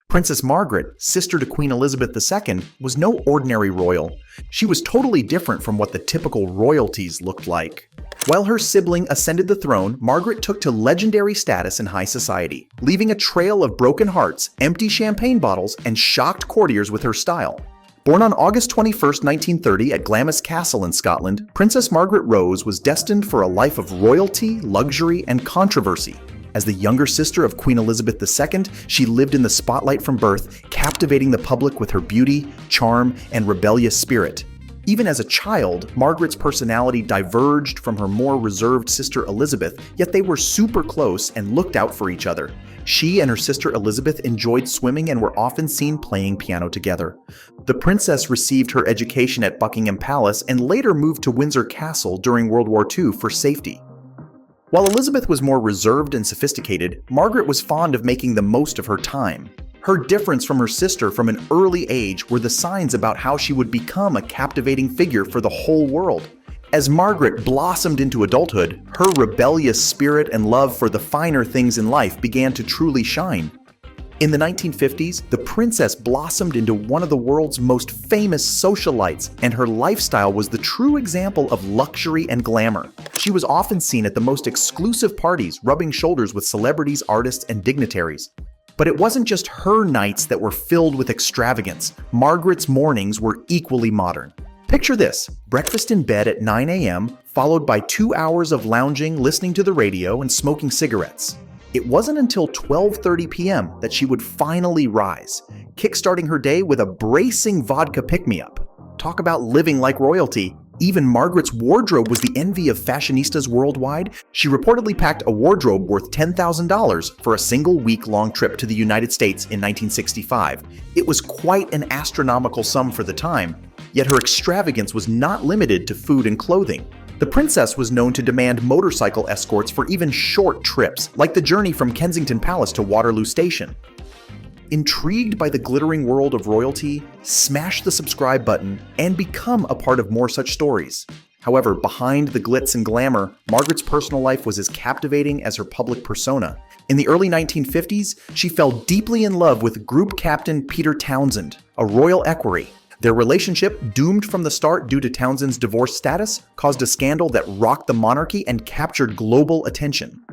Princess Margaret, sister to Queen Elizabeth II, was no ordinary royal. She was totally different from what the typical royalties looked like. While her sibling ascended the throne, Margaret took to legendary status in high society, leaving a trail of broken hearts, empty champagne bottles, and shocked courtiers with her style. Born on August 21, 1930 at Glamis Castle in Scotland, Princess Margaret Rose was destined for a life of royalty, luxury, and controversy. As the younger sister of Queen Elizabeth II, she lived in the spotlight from birth, captivating the public with her beauty, charm, and rebellious spirit. Even as a child, Margaret's personality diverged from her more reserved sister Elizabeth, yet they were super close and looked out for each other. She and her sister Elizabeth enjoyed swimming and were often seen playing piano together. The princess received her education at Buckingham Palace and later moved to Windsor Castle during World War II for safety. While Elizabeth was more reserved and sophisticated, Margaret was fond of making the most of her time. Her difference from her sister from an early age were the signs about how she would become a captivating figure for the whole world. As Margaret blossomed into adulthood, her rebellious spirit and love for the finer things in life began to truly shine. In the 1950s, the princess blossomed into one of the world's most famous socialites, and her lifestyle was the true example of luxury and glamour. She was often seen at the most exclusive parties, rubbing shoulders with celebrities, artists, and dignitaries. But it wasn't just her nights that were filled with extravagance. Margaret's mornings were equally modern. Picture this: breakfast in bed at 9 a.m., followed by 2 hours of lounging, listening to the radio, and smoking cigarettes. It wasn't until 12:30 p.m. that she would finally rise, kickstarting her day with a bracing vodka pick-me-up. Talk about living like royalty. Even Margaret's wardrobe was the envy of fashionistas worldwide. She reportedly packed a wardrobe worth $10,000 for a single week-long trip to the United States in 1965. It was quite an astronomical sum for the time, yet her extravagance was not limited to food and clothing. The princess was known to demand motorcycle escorts for even short trips, like the journey from Kensington Palace to Waterloo Station. Intrigued by the glittering world of royalty? Smash the subscribe button and become a part of more such stories. However, behind the glitz and glamour, Margaret's personal life was as captivating as her public persona. In the early 1950s, she fell deeply in love with Group Captain Peter Townsend, a royal equerry. Their relationship, doomed from the start due to Townsend's divorce status, caused a scandal that rocked the monarchy and captured global attention.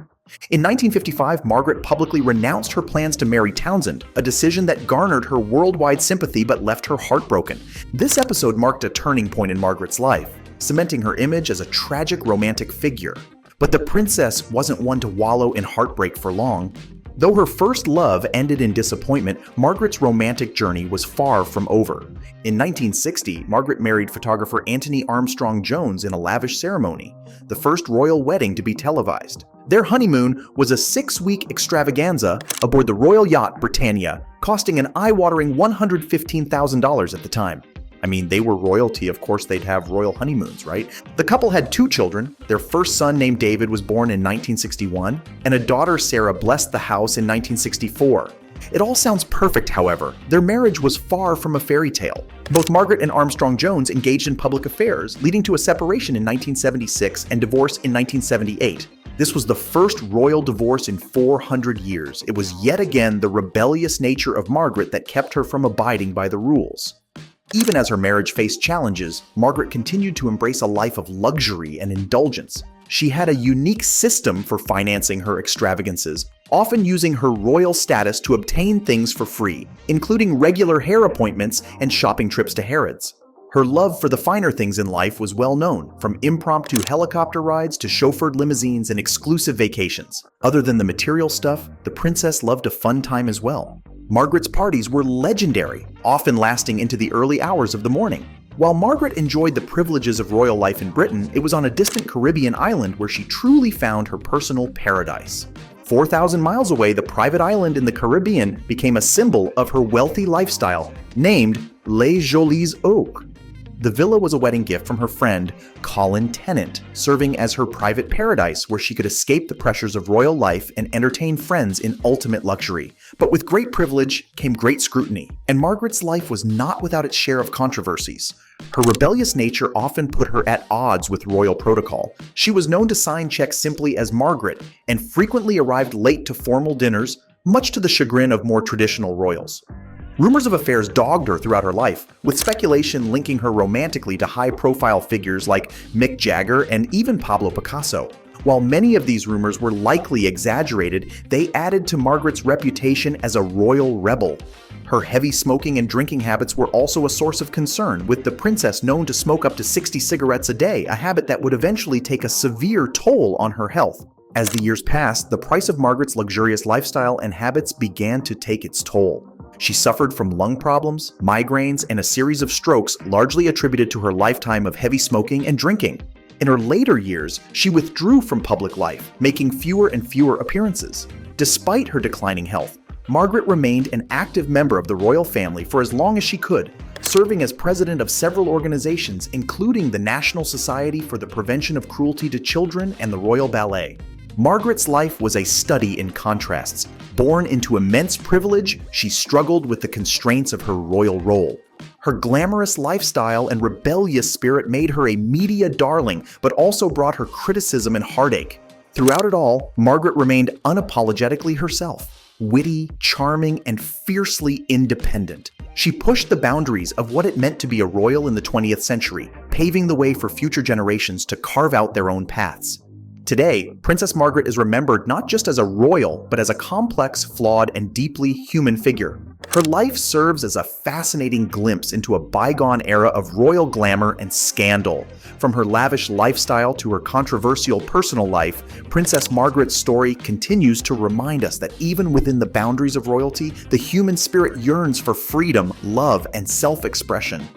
In 1955, Margaret publicly renounced her plans to marry Townsend, a decision that garnered her worldwide sympathy but left her heartbroken. This episode marked a turning point in Margaret's life, cementing her image as a tragic romantic figure. But the princess wasn't one to wallow in heartbreak for long. Though her first love ended in disappointment, Margaret's romantic journey was far from over. In 1960, Margaret married photographer Anthony Armstrong Jones in a lavish ceremony, the first royal wedding to be televised. Their honeymoon was a 6-week extravaganza aboard the royal yacht Britannia, costing an eye-watering $115,000 at the time. I mean, they were royalty, of course they'd have royal honeymoons, right? The couple had 2 children. Their first son, named David, was born in 1961, and a daughter, Sarah, blessed the house in 1964. It all sounds perfect, however. Their marriage was far from a fairy tale. Both Margaret and Armstrong Jones engaged in public affairs, leading to a separation in 1976 and divorce in 1978. This was the first royal divorce in 400 years. It was yet again the rebellious nature of Margaret that kept her from abiding by the rules. Even as her marriage faced challenges, Margaret continued to embrace a life of luxury and indulgence. She had a unique system for financing her extravagances, often using her royal status to obtain things for free, including regular hair appointments and shopping trips to Harrods. Her love for the finer things in life was well known, from impromptu helicopter rides to chauffeured limousines and exclusive vacations. Other than the material stuff, the princess loved a fun time as well. Margaret's parties were legendary, often lasting into the early hours of the morning. While Margaret enjoyed the privileges of royal life in Britain, it was on a distant Caribbean island where she truly found her personal paradise. 4,000 miles away, the private island in the Caribbean became a symbol of her wealthy lifestyle, named Les Jolies Eaux. The villa was a wedding gift from her friend, Colin Tennant, serving as her private paradise where she could escape the pressures of royal life and entertain friends in ultimate luxury. But with great privilege came great scrutiny, and Margaret's life was not without its share of controversies. Her rebellious nature often put her at odds with royal protocol. She was known to sign checks simply as Margaret, and frequently arrived late to formal dinners, much to the chagrin of more traditional royals. Rumors of affairs dogged her throughout her life, with speculation linking her romantically to high-profile figures like Mick Jagger and even Pablo Picasso. While many of these rumors were likely exaggerated, they added to Margaret's reputation as a royal rebel. Her heavy smoking and drinking habits were also a source of concern, with the princess known to smoke up to 60 cigarettes a day, a habit that would eventually take a severe toll on her health. As the years passed, the price of Margaret's luxurious lifestyle and habits began to take its toll. She suffered from lung problems, migraines, and a series of strokes largely attributed to her lifetime of heavy smoking and drinking. In her later years, she withdrew from public life, making fewer and fewer appearances. Despite her declining health, Margaret remained an active member of the royal family for as long as she could, serving as president of several organizations, including the National Society for the Prevention of Cruelty to Children and the Royal Ballet. Margaret's life was a study in contrasts. Born into immense privilege, she struggled with the constraints of her royal role. Her glamorous lifestyle and rebellious spirit made her a media darling, but also brought her criticism and heartache. Throughout it all, Margaret remained unapologetically herself, witty, charming, and fiercely independent. She pushed the boundaries of what it meant to be a royal in the 20th century, paving the way for future generations to carve out their own paths. Today, Princess Margaret is remembered not just as a royal, but as a complex, flawed, and deeply human figure. Her life serves as a fascinating glimpse into a bygone era of royal glamour and scandal. From her lavish lifestyle to her controversial personal life, Princess Margaret's story continues to remind us that even within the boundaries of royalty, the human spirit yearns for freedom, love, and self-expression.